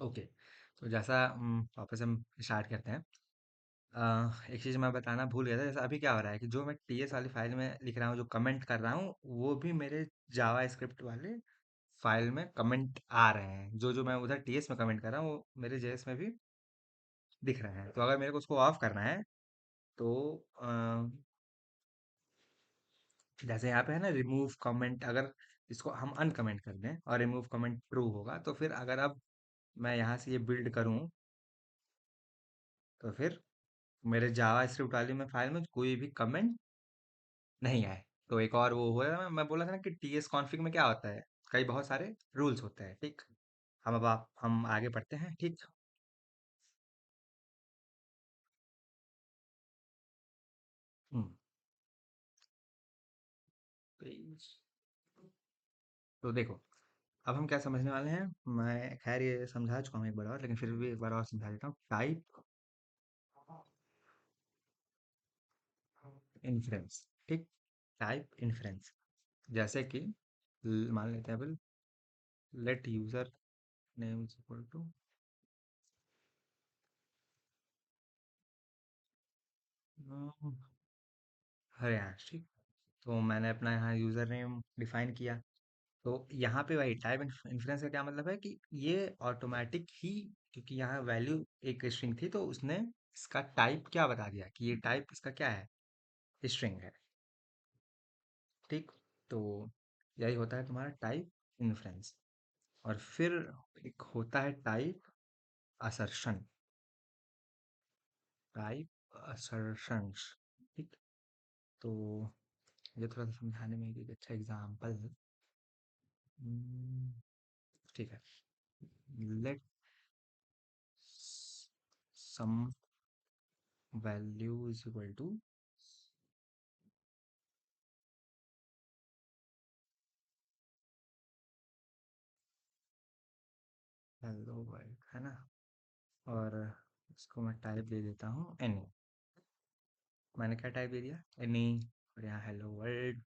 Okay. तो जैसा वापस हम स्टार्ट करते हैं। एक चीज़ मैं बताना भूल गया था। जैसे अभी क्या हो रहा है कि जो मैं टीएस वाली फाइल में लिख रहा हूँ, जो कमेंट कर रहा हूँ, वो भी मेरे जावा स्क्रिप्ट वाले फाइल में कमेंट आ रहे हैं। जो जो मैं उधर टीएस में कमेंट कर रहा हूँ, वो मेरे जेएस में भी दिख रहे हैं। तो अगर मेरे को उसको ऑफ करना है, तो जैसे यहाँ पे है ना रिमूव कमेंट, अगर इसको हम अनकमेंट कर दें और रिमूव कमेंट ट्रू होगा, तो फिर अगर अब मैं यहाँ से ये बिल्ड करूँ, तो फिर मेरे जावा स्क्रिप्ट वाली में फाइल में कोई भी कमेंट नहीं आए। तो एक और वो हुआ है, मैं बोला था ना कि टीएस कॉन्फ़िग में क्या होता है, कई बहुत सारे रूल्स होते हैं, ठीक। हम आगे बढ़ते हैं, ठीक। हम्म, पेज। तो देखो, अब हम क्या समझने वाले हैं। मैं खैर ये समझा चुका हूँ एक बार और, लेकिन फिर भी एक बार और समझा देता हूँ। टाइप इन्फ्रेंस, ठीक। टाइप इन्फ्रेंस, जैसे कि मान लेते हैं अपन, let user name is equal to Haryana, ठीक। तो मैंने अपना यहाँ यूजर नेम डिफाइन किया। तो यहाँ पे वही टाइप इन्फ्रेंस का क्या मतलब है कि ये ऑटोमेटिक ही, क्योंकि यहाँ वैल्यू एक स्ट्रिंग थी, तो उसने इसका टाइप क्या बता दिया कि ये टाइप इसका क्या है, स्ट्रिंग है, ठीक। तो यही होता है तुम्हारा टाइप इन्फ्रेंस। और फिर एक होता है टाइप असर्शन, टाइप असर्शंस, ठीक। तो ये थोड़ा सा समझाने में एक अच्छा एग्जाम्पल, ठीक है। Let some value is equal to hello world, है ना। और इसको मैं टाइप दे देता हूँ एनी। मैंने क्या टाइप दे दिया, एनी। और यहाँ हेलो वर्ल्ड,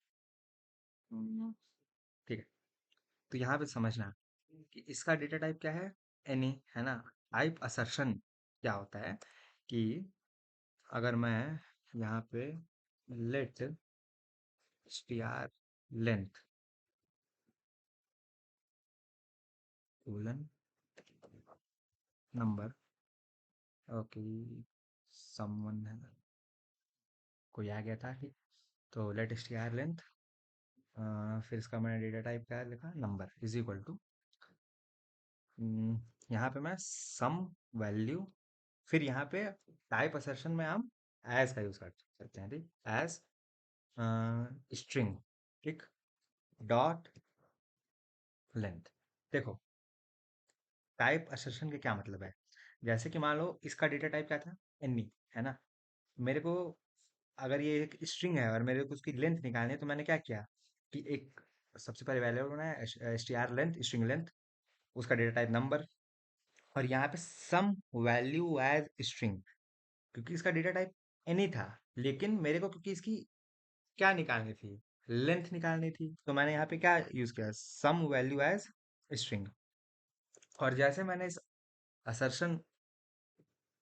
ठीक है। तो यहाँ पे समझना कि इसका डेटा टाइप क्या है, एनी, है ना। टाइप असर्शन क्या होता है कि अगर मैं यहाँ पे let str length colon number, okay, someone है, कोई आ गया था, ठीक। तो लेट str लेंथ, फिर इसका मैंने डेटा टाइप क्या लिखा, नंबर इज इक्वल टू, यहाँ पे मैं सम वैल्यू, फिर यहाँ पे टाइप असर्शन में हम एज का यूज कर सकते हैं, ठीक। एज स्ट्रिंग, ठीक, डॉट लेंथ। देखो, टाइप असर्शन के क्या मतलब है। जैसे कि मान लो इसका डेटा टाइप क्या था, एनी, है ना। मेरे को अगर ये एक स्ट्रिंग है और मेरे को उसकी लेंथ निकालनी है, तो मैंने क्या किया कि एक सबसे पहले वेरिएबल बनाया S T R length, string length, उसका डेटा टाइप नंबर, और यहाँ पे सम वैल्यू एज स्ट्रिंग, क्योंकि इसका डेटा टाइप एनी था, लेकिन मेरे को क्योंकि इसकी क्या निकालनी थी, लेंथ निकालनी थी, तो मैंने यहाँ पे क्या यूज किया, सम वैल्यू एज स्ट्रिंग। और जैसे मैंने इस असर्शन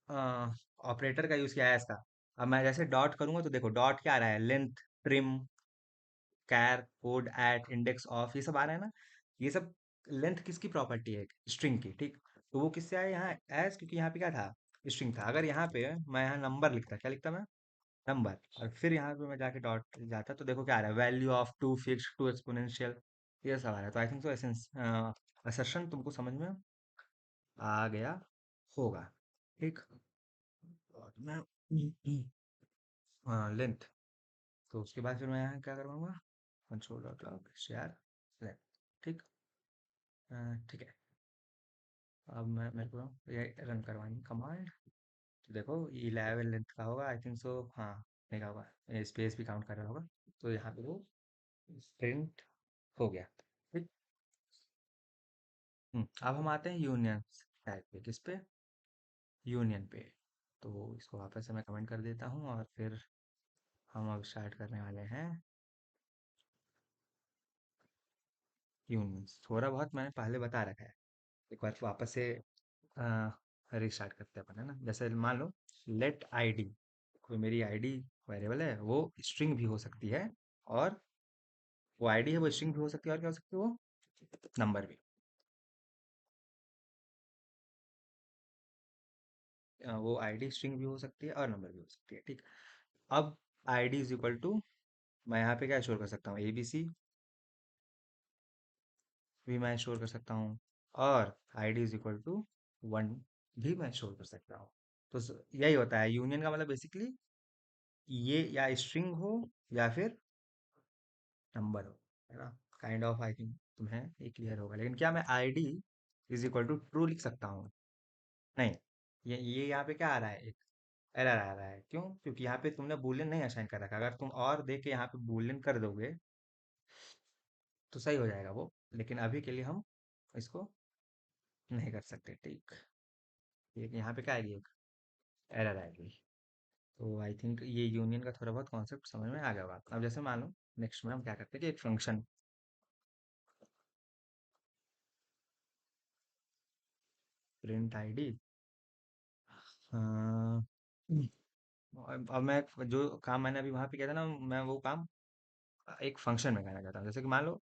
ऑपरेटर का यूज किया है इसका, अब मैं जैसे डॉट करूंगा तो देखो डॉट क्या आ रहा है, length, trim, char, code, at, index of, ये सब आ रहा है ना। ये सब लेंथ किसकी प्रॉपर्टी है, स्ट्रिंग की, ठीक। तो वो किससे आया यहाँ एज, क्योंकि यहाँ पे क्या था, स्ट्रिंग था। अगर यहाँ पे मैं यहाँ नंबर लिखता, क्या लिखता मैं, नंबर, और फिर यहाँ पे मैं जाके डॉट जाता, तो देखो क्या आ रहा है, value of to fix to exponential, ये सब आ रहा है। तो I think so essence assertion तुमको समझ में आ गया होगा, ठीक। और मैं लेंथ, तो उसके बाद फिर मैं यहाँ क्या करवाऊंगा, console dot log share length, ठीक। ठीक है। अब मैं मेरे को ये रन करवानी कमांड। तो देखो 11 लेंथ का होगा, आई थिंक सो, हाँ, नहीं का होगा, स्पेस भी काउंट कर रहा होगा। तो यहाँ पे वो प्रिंट हो गया, ठीक। अब हम आते हैं यूनियन टैग पे, किस पे, यूनियन पे। तो इसको वापस से मैं कमेंट कर देता हूँ, और फिर हम अब स्टार्ट करने वाले हैं यूनियंस। थोड़ा बहुत मैंने पहले बता रखा है, एक बार वापस से रिस्टार्ट करते हैं अपन, है ना। जैसे मान लो लेट आईडी, कोई मेरी आईडी वेरिएबल है, वो स्ट्रिंग भी हो सकती है, और वो आईडी है वो स्ट्रिंग भी हो सकती है, और क्या हो सकती है वो, नंबर भी। वो आईडी स्ट्रिंग भी हो सकती है और नंबर भी हो सकती है, ठीक। अब आईडी इज इक्वल टू, मैं यहाँ पे क्या स्टोर कर सकता हूँ, एबीसी भी मैं स्टोर कर सकता हूँ, और आईडी इज इक्वल टू 1 भी मैं स्टोर कर सकता हूँ। तो यही होता है यूनियन का मतलब, बेसिकली ये या स्ट्रिंग हो या फिर नंबर हो, है ना। काइंड ऑफ, आई थिंक तुम्हें ये क्लियर होगा। लेकिन क्या मैं ID is equal to true लिख सकता हूँ? नहीं। ये यहाँ पे क्या आ रहा है, एक एरर आ रहा है। क्यों? क्योंकि यहाँ पे तुमने बूलियन नहीं असाइन कर रखा। अगर तुम और दे के यहाँ पे बूलियन कर दोगे तो सही हो जाएगा वो, लेकिन अभी के लिए हम इसको नहीं कर सकते, ठीक। ये यहाँ पे क्या आएगी, एक एरर आएगी। तो आई थिंक ये यूनियन का थोड़ा बहुत कॉन्सेप्ट समझ में आ गया होगा। अब जैसे मान लो नेक्स्ट में हम क्या करते हैं कि एक फंक्शन प्रिंट आईडी, अब मैं जो काम मैंने अभी वहां पे किया था ना, मैं वो काम एक फंक्शन में करना चाहता हूँ। जैसे कि मान लो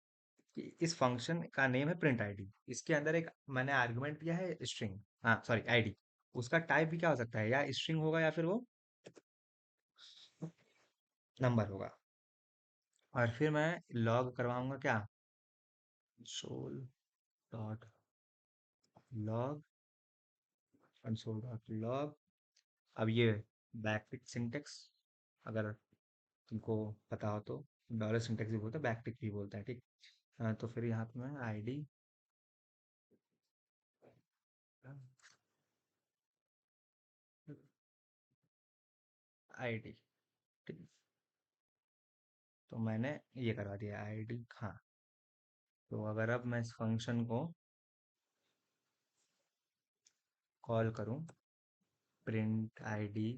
कि इस फंक्शन का नेम है प्रिंट आईडी, इसके अंदर एक मैंने आर्गुमेंट दिया है स्ट्रिंग, हाँ सॉरी आईडी। उसका टाइप भी क्या हो सकता है, या स्ट्रिंग होगा या फिर वो नंबर होगा। और फिर मैं लॉग करवाऊंगा क्या, console dot log, console dot log. अब ये बैकटिक सिंटेक्स, अगर तुमको पता हो तो, डॉलर सिंटेक्स भी बोलते हैं, बैकटिक भी बोलते हैं, ठीक। तो फिर यहाँ पे मैं आईडी, आईडी, ठीक। तो मैंने ये करवा दिया आईडी, हाँ। तो अगर अब मैं इस फंक्शन को कॉल करूं print ID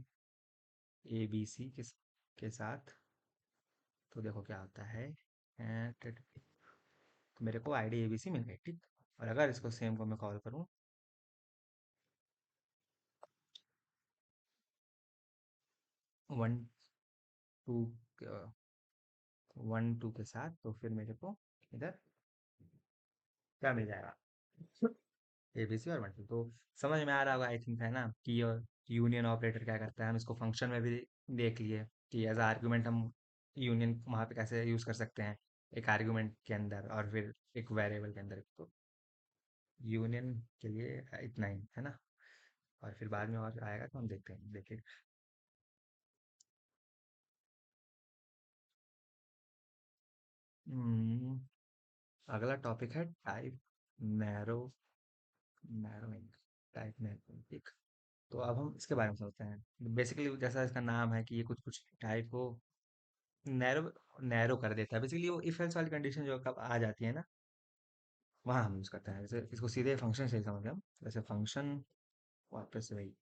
A B C के साथ, तो देखो क्या होता है। तो मेरे को आईडी ए बी सी मिल गई, ठीक। और अगर इसको सेम को मैं कॉल करूं 1 2 1 2 के साथ, तो फिर मेरे को इधर क्या मिल जाएगा, एबीसी और 1 2। तो समझ में आ रहा होगा आई थिंक, है ना, कि यूनियन ऑपरेटर क्या करता है। हम इसको फंक्शन में भी देख लिए कि एज आर्गुमेंट हम यूनियन वहाँ पे कैसे यूज कर सकते हैं, एक आर्गुमेंट के अंदर और फिर एक वेरिएबल के अंदर। तो यूनियन के लिए इतना ही है ना, और फिर बाद में और आएगा तो हम देखते हैं, देखिए। हम्म, अगला टॉपिक है type narrow, narrowing, type narrowing, ठीक। तो अब हम इसके बारे में सोचते हैं। बेसिकली जैसा इसका नाम है कि ये कुछ कुछ टाइप को नैरो नैरो कर देता है। बेसिकली वो इफ एल्स वाली कंडीशन जो कब आ जाती है ना, वहाँ हम यूज करते हैं। जैसे इसको सीधे फंक्शन से ही समझ हम, जैसे फंक्शन वापस से वही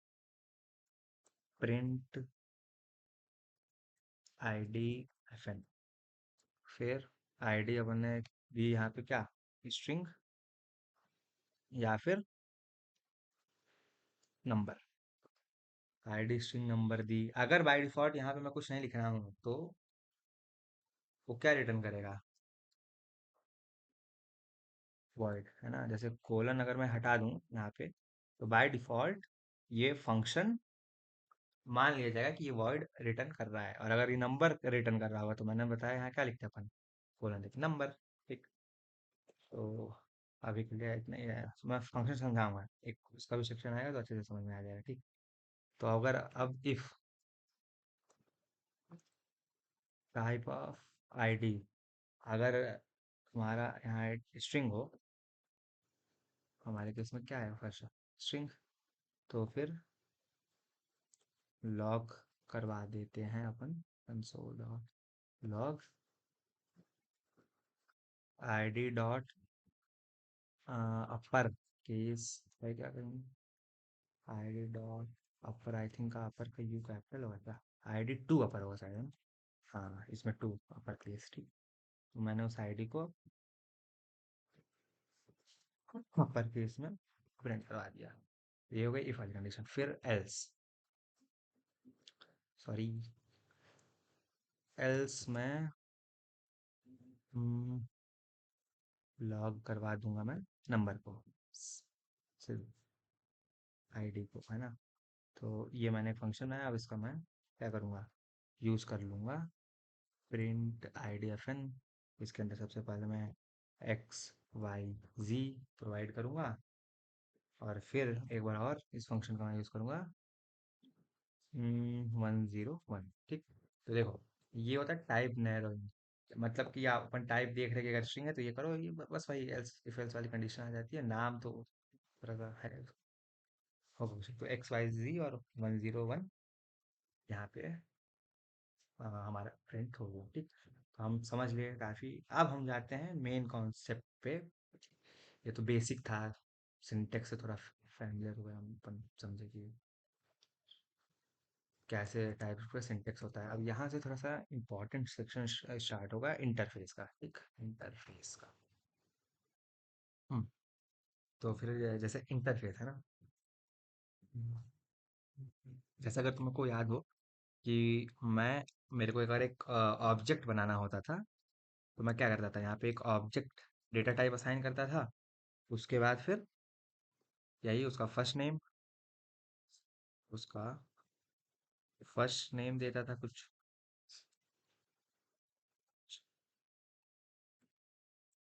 प्रिंट आईडी एफ एन, फिर आईडी अपन ने दी यहाँ पे क्या, स्ट्रिंग या फिर नंबर। आईडी स्ट्रिंग नंबर दी, अगर बाय डिफॉल्ट यहाँ पे मैं कुछ नहीं लिख रहा हूँ तो वो क्या रिटर्न करेगा, वॉइड, है ना। जैसे कोलन अगर मैं हटा दूं यहाँ पे, तो बाय डिफॉल्ट ये फंक्शन मान लिया जाएगा कि ये वर्ड रिटर्न कर रहा है। और अगर ये नंबर रिटर्न कर रहा होगा, तो मैंने बताया यहाँ क्या लिखते हैं अपन, कोलन लिख नंबर, ठीक। तो अभी के लिए इतना ही है। तो मैं फंक्शन समझाऊंगा, एक उसका भी सेक्शन आएगा तो अच्छे से समझ में आ जाएगा, ठीक। तो अगर अब इफ टाइप ऑफ आईडी, अगर हमारा यहाँ स्ट्रिंग हो, हमारे केस में क्या है फर्स्ट, स्ट्रिंग, तो फिर लॉग करवा देते हैं अपन, console dot log ID dot upper case है, क्या करेंगे, ID dot upper, I think upper का यू कैपिटल होगा क्या, आईडी टू अपर होगा शायद, है ना? हाँ, इसमें टू अपर केस, ठीक। तो मैंने उस आईडी को अपर केस में प्रिंट करवा दिया। ये हो गई इफ वाली कंडीशन। फिर एल्स, सॉरी, एल्स में लॉग करवा दूंगा मैं नंबर को, सिर्फ आईडी को, है ना। तो ये मैंने फंक्शन है, अब इसका मैं क्या करूँगा, यूज़ कर लूँगा। Print I D F N, इसके अंदर सबसे पहले मैं एक्स वाई जी प्रोवाइड करूँगा, और फिर एक बार और इस फंक्शन का मैं यूज़ करूँगा 101, ठीक। तो देखो, ये होता है टाइप नैरोइंग, मतलब कि आप अपन टाइप देख रहे कि अगर स्ट्रिंग है तो ये करो, ये बस वही एल्स इफ एल्स वाली कंडीशन आ जाती है। नाम तो थोड़ा सा है, होगा कुछ तो एक्स वाई जी और 101 यहाँ पे हमारा प्रिंट हो गया, ठीक। तो हम समझ लिए काफ़ी। अब हम जाते हैं मेन कॉन्सेप्ट पे। ये तो बेसिक था, सिंटेक्स से थोड़ा फैमिलियर हुए हम, अपन समझे कि कैसे टाइप का सिंटेक्स होता है। अब यहाँ से थोड़ा सा इम्पोर्टेंट सेक्शन स्टार्ट होगा इंटरफेस का, ठीक, इंटरफेस का। हम्म, तो फिर जैसे इंटरफेस है ना, जैसे अगर तुमको याद हो कि मैं मेरे को एक बार एक ऑब्जेक्ट बनाना होता था, तो मैं क्या करता था, यहाँ पे एक ऑब्जेक्ट डेटा टाइप असाइन करता था। उसके बाद फिर यही उसका उसका फर्स्ट नेम देता था कुछ,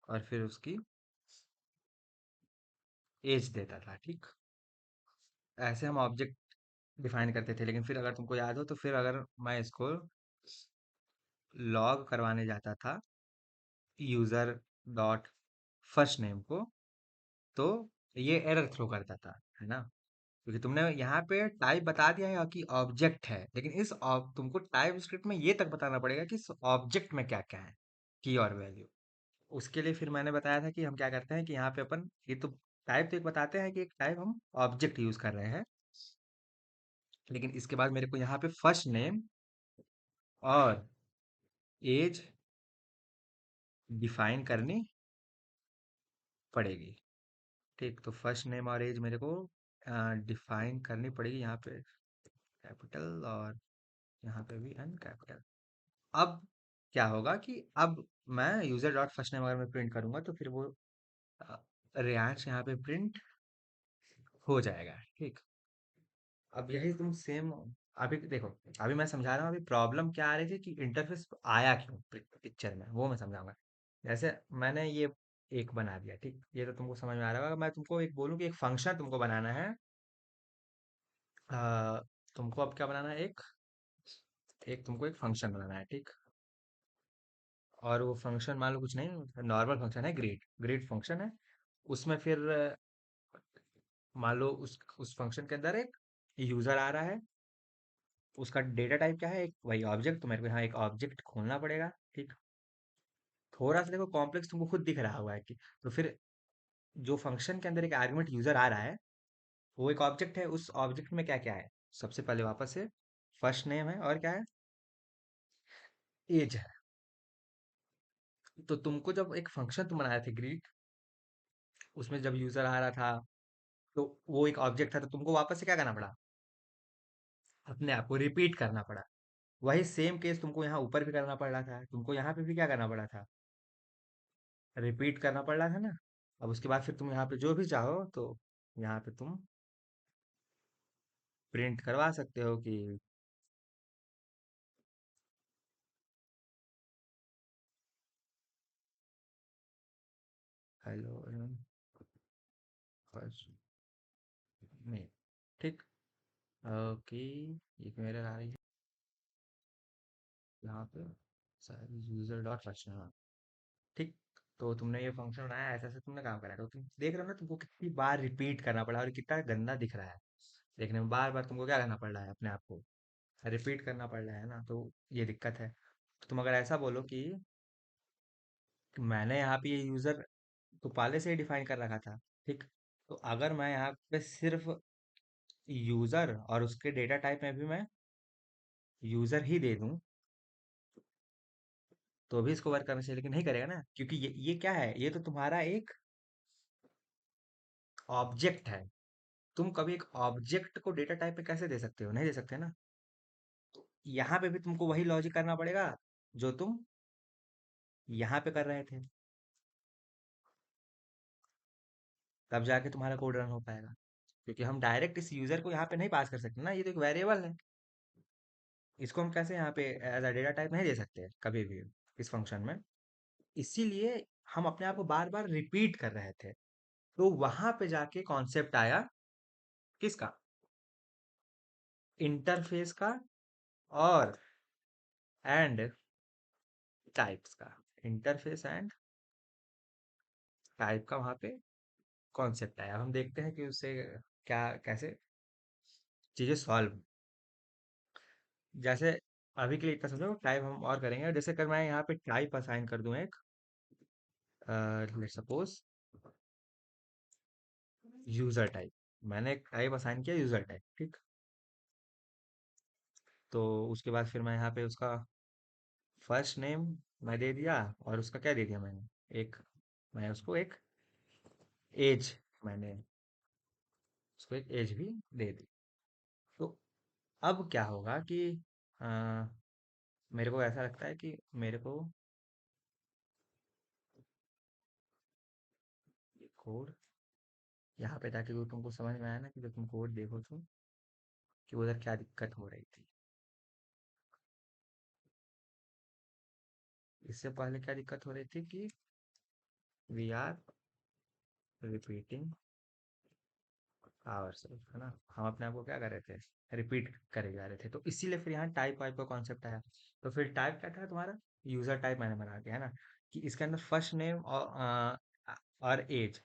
और फिर उसकी एज देता था, ठीक। ऐसे हम ऑब्जेक्ट डिफाइन करते थे। लेकिन फिर अगर तुमको याद हो तो फिर अगर मैं इसको लॉग करवाने जाता था यूजर डॉट फर्स्ट नेम को, तो ये एरर थ्रो करता था, है ना। क्योंकि तुमने यहाँ पे टाइप बता दिया है कि ऑब्जेक्ट है, लेकिन तुमको टाइप स्क्रिप्ट में ये तक बताना पड़ेगा कि इस ऑब्जेक्ट में क्या क्या है, की और वैल्यू। उसके लिए फिर मैंने बताया था कि हम क्या करते हैं कि यहाँ पे अपन ये तो टाइप तो एक बताते हैं कि एक टाइप हम ऑब्जेक्ट यूज कर रहे हैं, लेकिन इसके बाद मेरे को यहाँ पे फर्स्ट नेम और एज डिफाइन करनी पड़ेगी, ठीक। तो फर्स्ट नेम और एज मेरे को डिफाइन करनी पड़ेगी, यहाँ पे कैपिटल और यहाँ पे भी एन कैपिटल। अब क्या होगा कि अब मैं यूजर डॉट फर्स्ट नेम अगर मैं प्रिंट करूंगा तो फिर वो रेयांश यहाँ पे प्रिंट हो जाएगा, ठीक। अब यही तुम सेम, अभी देखो, अभी मैं समझा रहा हूँ अभी प्रॉब्लम क्या आ रही थी कि इंटरफेस आया क्यों पिक्चर में, वो मैं समझाऊंगा। जैसे मैंने ये एक बना दिया, ठीक, ये तो तुमको समझ में आ रहा होगा। मैं तुमको एक बोलूँ कि एक फंक्शन तुमको बनाना है, अ, तुमको अब क्या बनाना है, एक एक तुमको एक फंक्शन बनाना है, ठीक। और वो फंक्शन मान लो कुछ नहीं, नॉर्मल फंक्शन है, ग्रीट ग्रीट फंक्शन है। उसमें फिर मान लो उस फंक्शन के अंदर एक यूजर आ रहा है, उसका डेटा टाइप क्या है, एक वही ऑब्जेक्ट। तो मेरे को यहाँ एक ऑब्जेक्ट खोलना पड़ेगा, ठीक। थोड़ा सा देखो कॉम्प्लेक्स तुमको खुद दिख रहा हुआ है कि, तो फिर जो फंक्शन के अंदर एक आर्गुमेंट यूजर आ रहा है, वो एक ऑब्जेक्ट है। उस ऑब्जेक्ट में क्या क्या है, सबसे पहले वापस से फर्स्ट नेम है, और क्या है, एज है। तो तुमको जब एक फंक्शन तुम बनाए थे ग्रीट, उसमें जब यूजर आ रहा था तो वो एक ऑब्जेक्ट था, तो तुमको वापस से क्या करना पड़ा, अपने आप को रिपीट करना पड़ा। वही सेम केस तुमको यहाँ ऊपर भी करना पड़ रहा था, तुमको यहाँ पे भी क्या करना पड़ा था, रिपीट करना पड़ रहा था ना। अब उसके बाद फिर तुम यहाँ पे जो भी चाहो तो यहाँ पे तुम प्रिंट करवा सकते हो कि हेलो फर्स्ट नेम, ठीक। ओके, एक मेरे आ रही है यहाँ पे, सारी यूजर डॉट फर्स्ट नेम, ठीक। तो तुमने ये फंक्शन बनाया, ऐसे ऐसे तुमने काम करा, तो तुम देख रहे हो ना तुमको कितनी बार रिपीट करना पड़ा और कितना गंदा दिख रहा है देखने में। बार बार तुमको क्या करना पड़ रहा है, अपने आप को रिपीट करना पड़ रहा है ना, तो ये दिक्कत है। तो तुम अगर ऐसा बोलो कि मैंने यहाँ पे ये यूजर तो पहले से ही डिफाइन कर रखा था, ठीक। तो अगर मैं यहाँ पे सिर्फ यूजर और उसके डेटा टाइप में भी मैं यूजर ही दे दूं तो भी इसको वर्क करना चाहिए, लेकिन नहीं करेगा ना, क्योंकि ये क्या है, ये तो तुम्हारा एक ऑब्जेक्ट है। तुम कभी एक ऑब्जेक्ट को डेटा टाइप पे कैसे दे सकते हो? नहीं दे सकते ना। यहाँ पे भी तुमको वही लॉजिक करना पड़ेगा जो तुम यहाँ पे कर रहे थे, तब जाके तुम्हारा कोड रन हो पाएगा। क्योंकि हम डायरेक्ट इस यूजर को यहाँ पे नहीं पास कर सकते ना, ये तो एक वेरिएबल है। इसको हम कैसे यहाँ पे एज अ डेटा टाइप नहीं दे सकते कभी भी इस फंक्शन में। इसीलिए हम अपने आप को बार बार रिपीट कर रहे थे। तो वहां पे जाके कॉन्सेप्ट आया किसका? इंटरफेस का और एंड टाइप्स का। इंटरफेस एंड टाइप का वहां पे कॉन्सेप्ट आया। अब हम देखते हैं कि उससे क्या कैसे चीजें सॉल्व। जैसे अभी के लिए इतना समझो, टाइप हम और करेंगे। जैसे अगर मैं यहाँ पे टाइप असाइन कर दूं एक, लेट्स सपोज यूजर टाइप। मैंने एक टाइप असाइन किया यूजर टाइप, ठीक। तो उसके बाद फिर मैं यहाँ पे उसका फर्स्ट नेम मैं दे दिया, और उसका क्या दे दिया मैंने, एक, मैं उसको एक एज, मैंने उसको एक एज भी दे दी। तो अब क्या होगा कि अ, मेरे को ऐसा लगता है कि मेरे को कोड यहाँ पे, ताकि वो तुमको समझ में आया ना कि जब तुम कोड देखो तो कि उधर क्या दिक्कत हो रही थी। इससे पहले क्या दिक्कत हो रही थी कि वी आर रिपीटिंग आवरसेल्फ, है ना। हम अपने आप को क्या कर रहे थे, रिपीट करे जा रहे थे। तो इसीलिए फिर यहाँ टाइप वाइप का कॉन्सेप्ट आया। तो फिर टाइप क्या था तुम्हारा, यूजर टाइप मैंने बना दिया, है ना, कि इसके अंदर फर्स्ट नेम और एज,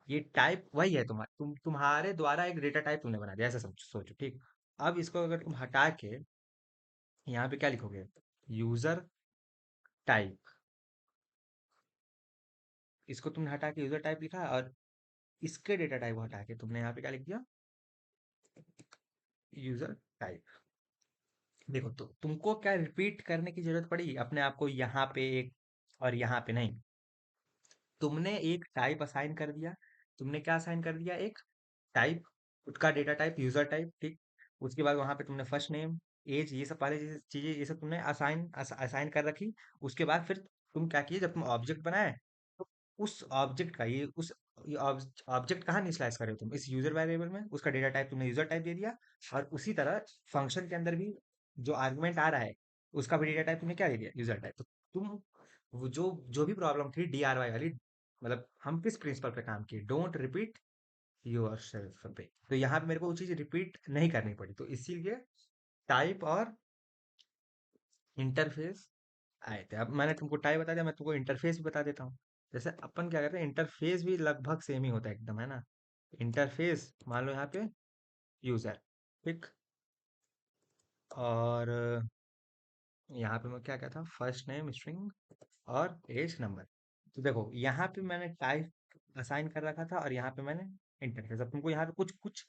ये टाइप वही है तुम्हारा, तुम्हारे द्वारा एक डेटा टाइप तुमने बना दिया, ऐसा सोचो, ठीक। अब इसको अगर तुम हटा के यहाँ पे क्या लिखोगे, यूजर टाइप, इसको तुमने हटा के यूजर टाइप लिखा, और इसके डेटा टाइप को हटा के तुमने यहाँ पे क्या लिख दिया, यूजर टाइप। देखो, तो तुमको क्या रिपीट करने की जरूरत पड़ी अपने आप को यहाँ पे एक और यहाँ पे नहीं। तुमने एक टाइप असाइन कर दिया। तुमने क्या असाइन कर दिया, एक टाइप, उसका डेटा टाइप यूजर टाइप, ठीक। उसके बाद वहां पे तुमने फर्स्ट नेम, एज, ये सब पहले चीजें ये सब तुमने असाइन कर रखी। उसके बाद फिर तुम क्या किए, जब तुम ऑब्जेक्ट बनाए तो उस ऑब्जेक्ट का ये उस ऑब्जेक्ट कहाँ इनिशियलाइज कर रहे हो तुम, इस यूजर वेरिएबल में, उसका डेटा टाइप तुमने यूजर टाइप दे दिया। और उसी तरह फंक्शन के अंदर भी जो आर्गुमेंट आ रहा है उसका भी डेटा टाइप तुमने क्या दे दिया, यूजर टाइप। तो तुम वो जो जो भी प्रॉब्लम थी डीआरवाई वाली, मतलब हम किस प्रिंसिपल पे काम किए, डोंट रिपीट योरसेल्फ पे। तो यहाँ पे मेरे को वो चीज रिपीट नहीं करनी पड़ी, तो इसीलिए टाइप और इंटरफेस आए थे। अब मैंने तुमको टाइप बता दिया, मैं तुमको इंटरफेस भी बता देता हूँ। जैसे अपन क्या करते हैं, इंटरफेस भी लगभग सेम ही होता है एकदम, है ना। इंटरफेस मान लो यहाँ पे यूजर, ठीक। और यहाँ पे मैं क्या क्या था, फर्स्ट नेम स्ट्रिंग और एज नंबर। तो देखो यहाँ पे मैंने टाइप असाइन कर रखा था, और यहाँ पे मैंने इंटरफेस। अब तुमको यहाँ पे कुछ कुछ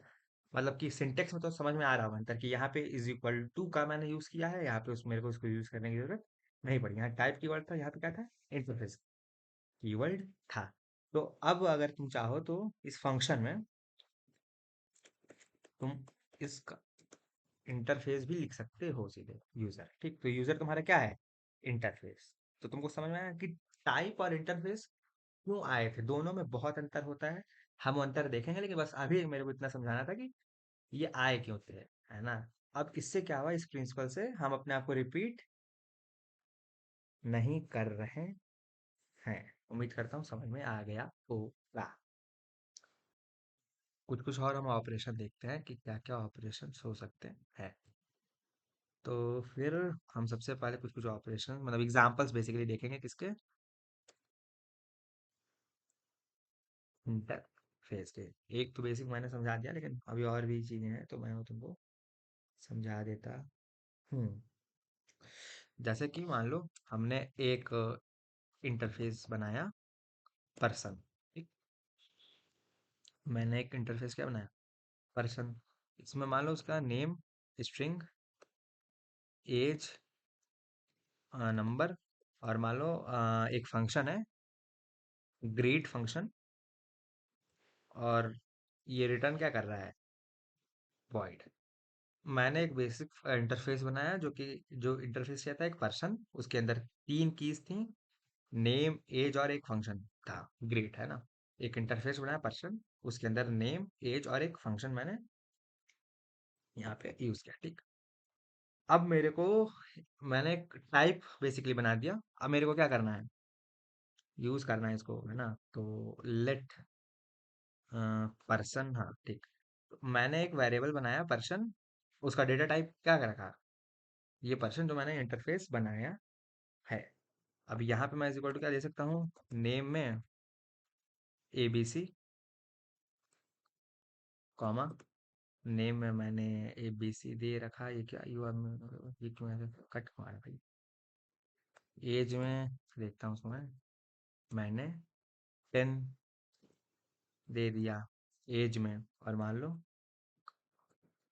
मतलब कि सिंटेक्स में तो समझ में आ रहा होगा अंतर, कि यहाँ पे इज इक्वल टू का मैंने यूज किया है, यहाँ पे उस मेरे को इसको यूज करने की जरूरत नहीं पड़ी। यहाँ टाइप कीवर्ड था, यहाँ पे क्या था, इंटरफेस कीवर्ड था। तो अब अगर तुम चाहो तो इस फंक्शन में तुम इसका इंटरफेस भी लिख सकते हो सीधे, यूजर, ठीक। तो यूजर तुम्हारा क्या है, इंटरफेस। तो तुमको समझ में आया कि टाइप और इंटरफेस क्यों आए थे, दोनों में बहुत अंतर होता है। हम वो अंतर देखेंगे, लेकिन बस अभी मेरे को इतना समझाना था कि ये आए क्यों थे, है ना। अब इससे क्या हुआ, इस प्रिंसिपल से हम अपने आप को रिपीट नहीं कर रहे हैं। उम्मीद करता हूँ समझ में आ गया होगा। कुछ कुछ और हम ऑपरेशन देखते हैं कि क्या क्या ऑपरेशन हो सकते हैं। तो फिर हम सबसे पहले कुछ कुछ ऑपरेशन मतलब एग्जांपल्स बेसिकली देखेंगे किसके, इंटरफेस के। एक तो बेसिक मैंने समझा दिया, लेकिन अभी और भी चीजें हैं तो मैं वो तुमको समझा देता हूँ। जैसे कि मान लो हमने एक इंटरफेस बनाया, पर्सन, ठीक। मैंने एक इंटरफेस क्या बनाया, पर्सन। इसमें मान लो उसका नेम, स्ट्रिंग, एज, नंबर, और मान लो एक फंक्शन है ग्रीट फंक्शन, और ये रिटर्न क्या कर रहा है? वॉइड। मैंने एक बेसिक इंटरफेस बनाया जो इंटरफेस क्या था, एक पर्सन, उसके अंदर तीन कीज थी, नेम, एज और एक फंक्शन था। ग्रेट है ना? एक इंटरफेस बनाया पर्सन, उसके अंदर नेम, एज और एक फंक्शन मैंने यहाँ पे यूज किया, ठीक। अब मेरे को मैंने एक टाइप बेसिकली बना दिया। अब मेरे को क्या करना है? यूज करना है इसको, है ना? तो लेट पर्सन, हाँ ठीक। तो मैंने एक वेरिएबल बनाया पर्सन, उसका डेटा टाइप क्या रखा? ये पर्सन जो मैंने इंटरफेस बनाया है। अब यहाँ पे मैं इज इक्वल टू क्या दे सकता हूँ? नेम में ABC, कॉमा, नेम में मैंने ABC दे रखा। ये क्या यू आर, ये क्यों ऐसे कट मारा भाई? एज में देखता हूँ उसमें मैंने 10 दे दिया एज में। और मान लो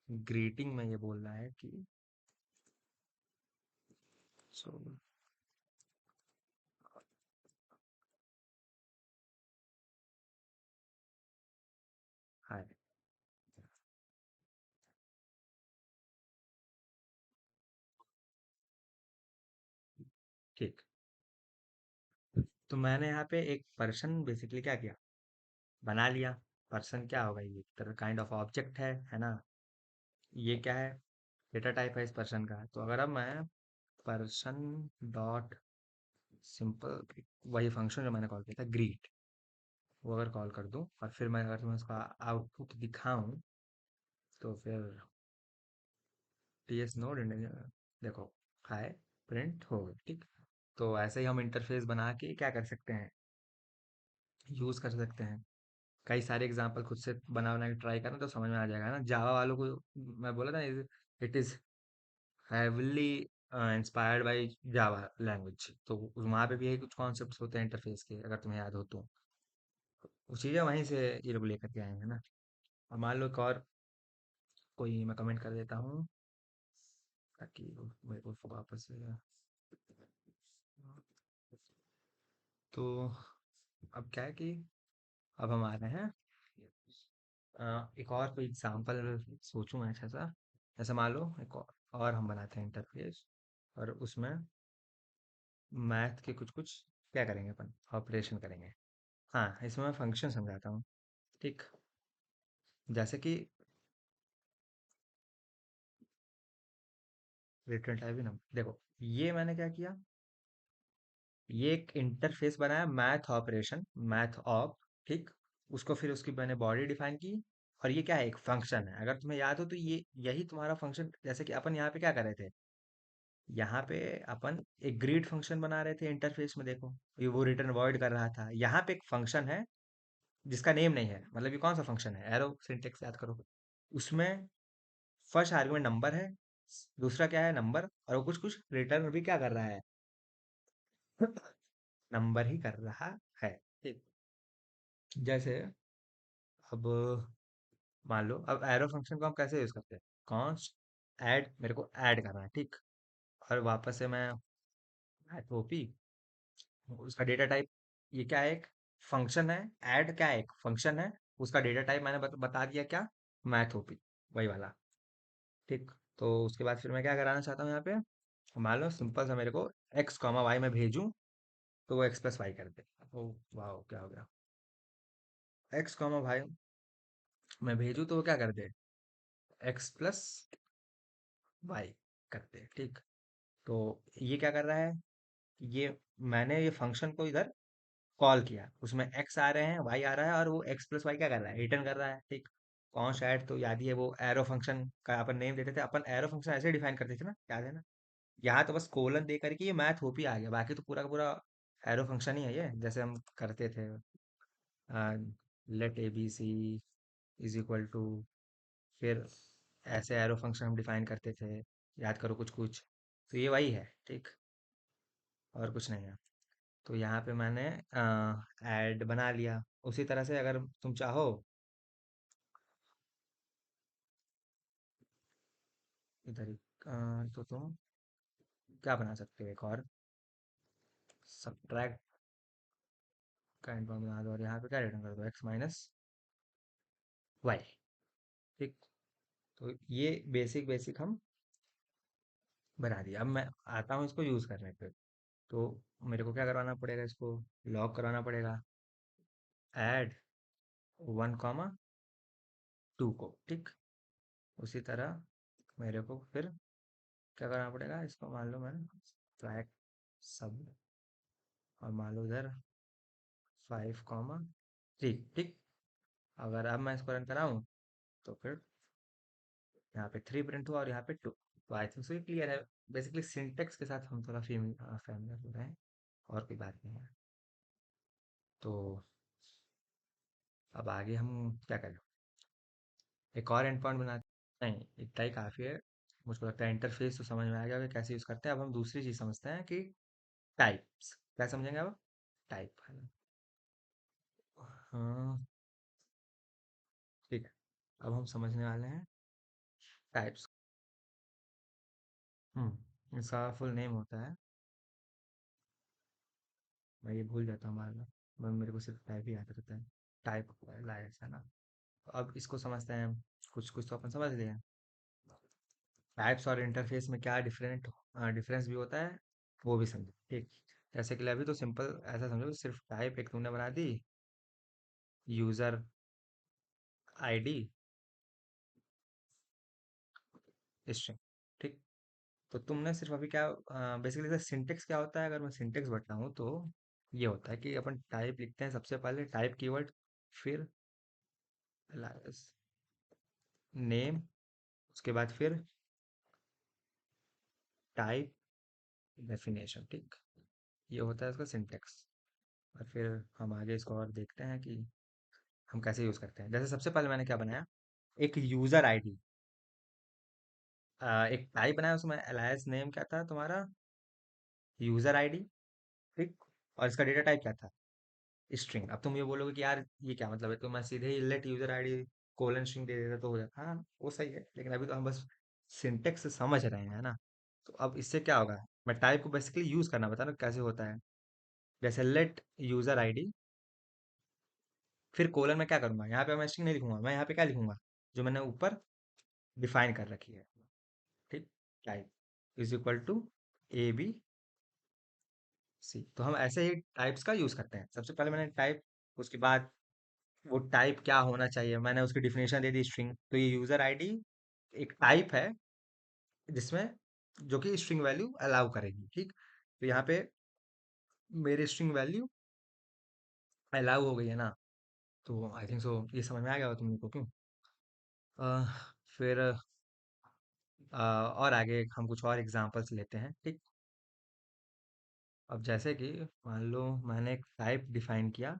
ग्रीटिंग में ये बोल रहा है कि सो हाय, ठीक। तो मैंने यहाँ पे एक पर्सन बेसिकली क्या किया, बना लिया। पर्सन क्या होगा? ये तरह काइंड ऑफ ऑब्जेक्ट है ना? ये क्या है? डेटा टाइप है इस पर्सन का। तो अगर अब मैं पर्सन डॉट सिंपल, वही फंक्शन जो मैंने कॉल किया था ग्रीट, वो अगर कॉल कर दूं और फिर मैं अगर तुम्हें उसका आउटपुट दिखाऊं, तो फिर टीएस नोड देखो, हाय प्रिंट हो गई, ठीक। तो ऐसे ही हम इंटरफेस बना के क्या कर सकते हैं, यूज कर सकते हैं। कई सारे एग्जांपल खुद से बना बना के ट्राई करना तो समझ में आ जाएगा ना। जावा वालों को मैं बोला था, it is heavily inspired by Java language. तो वहाँ पे भी यही कुछ कॉन्सेप्ट्स होते हैं इंटरफेस के, अगर तुम्हें याद हो तो। वो चीज़ें वहीं से ये लोग लेकर के आए हैं ना। और मान लो एक और कोई मैं कमेंट कर देता हूँ, ताकि मेरे को वापस से। तो अब क्या है कि अब हम आ रहे हैं एक और कोई एग्जांपल सोचूं मैं अच्छा सा। जैसे मान लो एक और हम बनाते हैं इंटरफेस, और उसमें मैथ के कुछ कुछ क्या करेंगे, अपन ऑपरेशन करेंगे। हाँ, इसमें मैं फंक्शन समझाता हूँ, ठीक। जैसे कि रिटर्न टाइप भी ना, देखो ये मैंने क्या किया, ये एक इंटरफेस बनाया मैथ ऑपरेशन, मैथ ऑप, ठीक। उसको फिर उसकी मैंने बॉडी डिफाइन की। और ये क्या है? एक फंक्शन है। अगर तुम्हें याद हो तो ये यही तुम्हारा फंक्शन, जैसे कि अपन यहाँ पे क्या कर रहे थे, यहाँ पे अपन एक ग्रीड फंक्शन बना रहे थे इंटरफेस में, देखो ये वो रिटर्न वर्ड कर रहा था। यहाँ पे एक फंक्शन है जिसका नेम नहीं है, मतलब ये कौन सा फंक्शन है? एरो सिंटेक्स याद करो। उसमें फर्स्ट आर्गुमेंट नंबर है, दूसरा क्या है? नंबर। और वो कुछ कुछ रिटर्न भी क्या कर रहा है? नंबर ही कर रहा है, ठीक। जैसे अब मान लो, अब एरो फंक्शन को हम कैसे यूज करते हैं? कॉन्स्ट ऐड, मेरे को ऐड करना है, ठीक। और वापस से मैं ऐड ओपी, उसका डेटा टाइप, ये क्या है? एक फंक्शन है। ऐड क्या है? एक फंक्शन है। उसका डेटा टाइप मैंने बता दिया क्या? मैथ ओपी, वही वाला, ठीक। तो उसके बाद फिर मैं क्या कराना चाहता हूँ यहाँ पे, मान लो सिंपल सा मेरे को एक्स कॉमा वाई में भेजूं, तो वो एक्स प्लस वाई कर दे। ओ वाह, क्या हो गया? एक्स कॉमा वाई मैं भेजूं तो वो क्या कर दे? एक्स प्लस वाई कर दे, ठीक। तो ये क्या कर रहा है? ये मैंने ये फंक्शन को इधर कॉल किया, उसमें एक्स आ रहे हैं, वाई आ रहा है, और वो एक्स प्लस वाई क्या कर रहा है? रिटर्न कर रहा है, ठीक। कौन सा ऐड, तो याद ही है वो एरो फंक्शन का अपन नेम देते थे। अपन एरो फंक्शन ऐसे डिफाइन करते थे ना, याद है ना? यहाँ तो बस कोलन दे करके ये मैथ होप ही आ गया, बाकी तो पूरा का पूरा एरो फंक्शन ही है ये, जैसे हम करते थे। Let ABC is equal to, फिर ऐसे एरो फंक्शन हम डिफाइन करते थे, याद करो कुछ कुछ। तो ये वही है, ठीक। और कुछ नहीं है। तो यहाँ पे मैंने ऐड बना लिया। उसी तरह से अगर तुम चाहो, इधर ही तो तुम क्या बना सकते हो, एक और सब्ट्रैक्ट का एंड बना दो, और यहाँ पे क्या रिटर्न कर दो? X minus Y. ठीक। तो ये बेसिक बेसिक हम बना दिया। अब मैं आता हूँ इसको यूज़ करने पे। तो मेरे को क्या करवाना पड़ेगा, इसको लॉक कराना पड़ेगा, ऐड 1,2 को। ठीक। उसी तरह मेरे को फिर क्या करना पड़ेगा, इसको मान लो मैंने फ्लैग सब, और मान लो इधर 5,3। ठीक। अगर अब मैं इसको रन कराऊँ तो फिर यहाँ पे 3 प्रिंट हुआ और यहाँ पे 2। तो आई थिंक सो ये क्लियर है। बेसिकली सिंटेक्स के साथ हम थोड़ा फैमिलियर हो रहे हैं, और कोई बात नहीं है। तो अब आगे हम क्या करें, एक और एंड पॉइंट बना। नहीं, इतना ही काफ़ी है। मुझको लगता है इंटरफेस तो समझ में आ गया कि कैसे यूज़ करते हैं। अब हम दूसरी चीज़ समझते हैं कि टाइप्स क्या समझेंगे अब। टाइप है ना। हाँ। ठीक है। अब हम समझने वाले हैं टाइप्स। इसका फुल नेम होता है, मैं ये भूल जाता हूँ बार बार, मेरे को सिर्फ टाइप ही याद रहता है। टाइप लाइट्स है ना। तो अब इसको समझते हैं हम। कुछ कुछ तो अपन समझ लिए हैं। टाइप्स और इंटरफेस में क्या डिफरेंस भी होता है, वो भी समझे। ठीक। जैसे कि अभी तो सिंपल ऐसा समझो कि सिर्फ टाइप एक तुमने बना दी, यूजर आईडी स्ट्रिंग। ठीक। तो तुमने सिर्फ अभी क्या, बेसिकली सिंटेक्स क्या होता है, अगर मैं सिंटेक्स बताऊँ तो ये होता है कि अपन टाइप लिखते हैं सबसे पहले टाइप कीवर्ड, फिर नेम, उसके बाद फिर टाइप डेफिनेशन। ठीक। ये होता है इसका सिंटेक्स। और फिर हम आगे इसको और देखते हैं कि हम कैसे यूज़ करते हैं। जैसे सबसे पहले मैंने क्या बनाया, एक यूज़र आईडी, एक टाइप बनाया, उसमें एलायस नेम क्या था तुम्हारा, यूज़र आईडी। ठीक। और इसका डेटा टाइप क्या था, स्ट्रिंग। अब तुम ये बोलोगे कि यार ये क्या मतलब है, तो मैं सीधे ही let user ID colon string दे देता तो हो जाता। हाँ, वो सही है, लेकिन अभी तो हम बस सिंटेक्स समझ रहे हैं ना। तो अब इससे क्या होगा, मैं टाइप को बेसिकली यूज़ करना बता रहा हूँ कैसे होता है। जैसे लेट यूज़र आईडी, फिर कोलन में क्या करूंगा, यहाँ पे मैं स्ट्रिंग नहीं लिखूंगा, मैं यहाँ पे क्या लिखूंगा, जो मैंने ऊपर डिफाइन कर रखी है। ठीक। Type is equal to ABC। तो हम ऐसे ही टाइप्स का यूज करते हैं। सबसे पहले मैंने टाइप, उसके बाद वो टाइप क्या होना चाहिए, मैंने उसकी डिफिनेशन दे दी स्ट्रिंग। तो ये यूजर आईडी एक टाइप है जिसमें, जो कि स्ट्रिंग वैल्यू अलाउ करेगी। ठीक। तो यहाँ पे मेरी स्ट्रिंग वैल्यू अलाउ हो गई है ना। तो आई थिंक सो ये समझ में आ गया हो तुम लोग को क्यों। अह, फिर और आगे हम कुछ और एग्जांपल्स लेते हैं। ठीक। अब जैसे कि मान लो मैंने एक टाइप डिफाइन किया,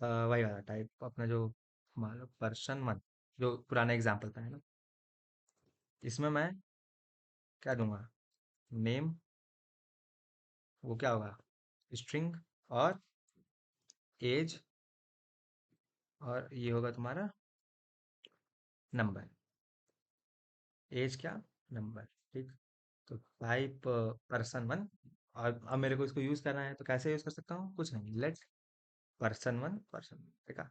वही वाला टाइप अपना जो, मान लो पर्सन 1, जो पुराना एग्जांपल था है ना। इसमें मैं क्या दूंगा, नेम, वो क्या होगा, स्ट्रिंग, और एज, और ये होगा तुम्हारा नंबर। एज क्या, नंबर। ठीक। तो टाइप पर्सन 1, और अब मेरे को इसको यूज करना है, तो कैसे यूज कर सकता हूँ, कुछ नहीं, लेट पर्सन 1 पर्सन। देखा,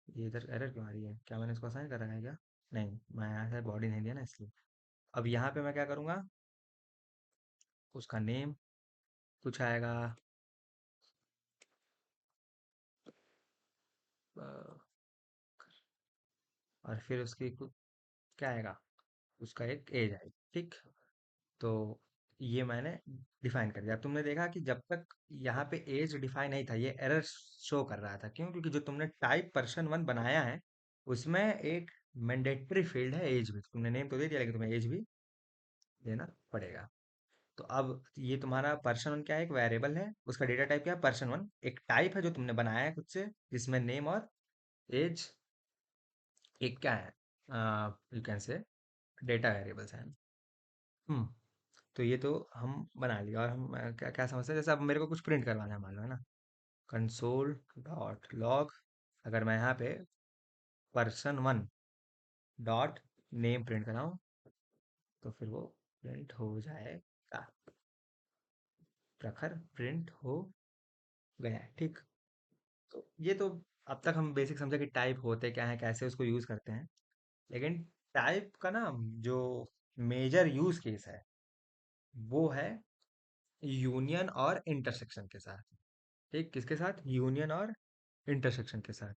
ये इधर एरर क्यों आ रही है, क्या मैंने इसको असाइन कर रखा है क्या। नहीं, मैं यहाँ से बॉडी नहीं दिया ना इसलिए। अब यहाँ पे मैं क्या करूँगा, उसका नेम कुछ आएगा, अ, और फिर उसकी क्या आएगा, उसका एक एज आएगी। ठीक। तो ये मैंने डिफाइन कर दिया। अब तुमने देखा कि जब तक यहाँ पे एज डिफाइन नहीं था, ये एरर शो कर रहा था। क्यों, क्योंकि जो तुमने टाइप पर्सन 1 बनाया है, उसमें एक मैंडेटरी फील्ड है एज भी। तुमने नेम तो दे दिया, लेकिन तुम्हें एज भी देना पड़ेगा। तो अब ये तुम्हारा पर्सन 1 क्या है, एक वेरिएबल है, उसका डेटा टाइप क्या है, पर्सन 1। एक टाइप है जो तुमने बनाया है खुद से, जिसमें नेम और एज एक क्या है, you can say data variables हैं। हम्म। तो ये तो हम बना लिया। और हम क्या क्या समझते हैं, जैसे अब मेरे को कुछ प्रिंट करवाना है मान लो, है ना। कंसोल डॉट लॉग, अगर मैं यहाँ पे पर्सन 1 डॉट नेम प्रिंट कराऊँ, तो फिर वो प्रिंट हो जाएगा। प्रखर प्रिंट हो गया है। ठीक। तो ये तो अब तक हम बेसिक समझे कि टाइप होते क्या है, कैसे उसको यूज करते हैं। लेकिन टाइप का ना जो मेजर यूज केस है वो है यूनियन और इंटरसेक्शन के साथ। ठीक, किसके साथ? यूनियन और इंटरसेक्शन के साथ।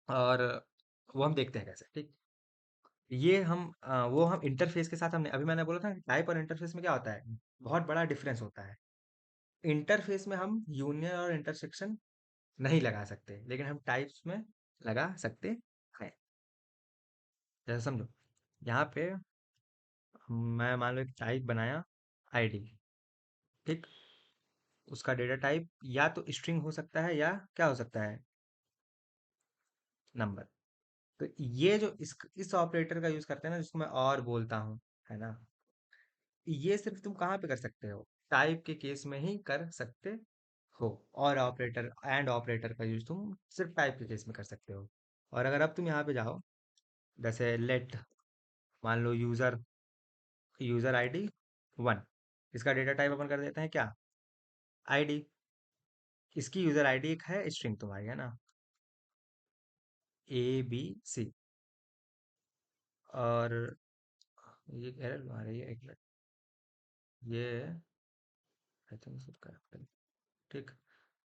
और वो हम देखते हैं कैसे। ठीक, ये हम वो हम इंटरफेस के साथ, हमने अभी मैंने बोला था टाइप और इंटरफेस में क्या होता है, बहुत बड़ा डिफरेंस होता है। इंटरफेस में हम यूनियन और इंटरसेक्शन नहीं लगा सकते, लेकिन हम टाइप्स में लगा सकते हैं। जैसे समझो, यहाँ पे मैं मान लो एक टाइप बनाया, आईडी। ठीक, उसका डेटा टाइप या तो स्ट्रिंग हो सकता है या क्या हो सकता है, नंबर। तो ये जो इस ऑपरेटर का यूज करते हैं ना, जिसको मैं और बोलता हूँ, है ना, ये सिर्फ तुम कहाँ पे कर सकते हो, टाइप के केस में ही कर सकते हो। और ऑपरेटर, एंड ऑपरेटर का यूज तुम सिर्फ टाइप के केस में कर सकते हो। और अगर अब तुम यहाँ पे जाओ, जैसे लेट, मान लो यूजर, यूजर आईडी 1, इसका डेटा टाइप अपन कर देते हैं क्या, आईडी। इसकी यूजर आईडी एक है स्ट्रिंग तुम्हारी, है ना, ABC। और ये एरर आ रही है, एक मिनट, ये आई थिंक करेक्ट। ठीक,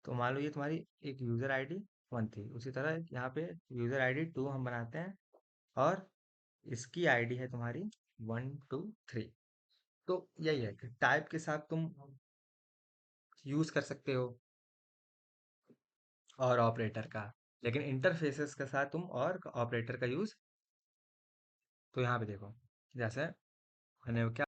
तो मान लो ये तुम्हारी एक यूजर आईडी 1 थी, उसी तरह यहाँ पे यूजर आईडी 2 हम बनाते हैं, और इसकी आईडी है तुम्हारी 1 2 3। तो यही है कि टाइप के साथ तुम यूज कर सकते हो और ऑपरेटर का, लेकिन इंटरफेसेस के साथ तुम और ऑपरेटर का यूज। तो यहाँ पे देखो, जैसे मैंने क्या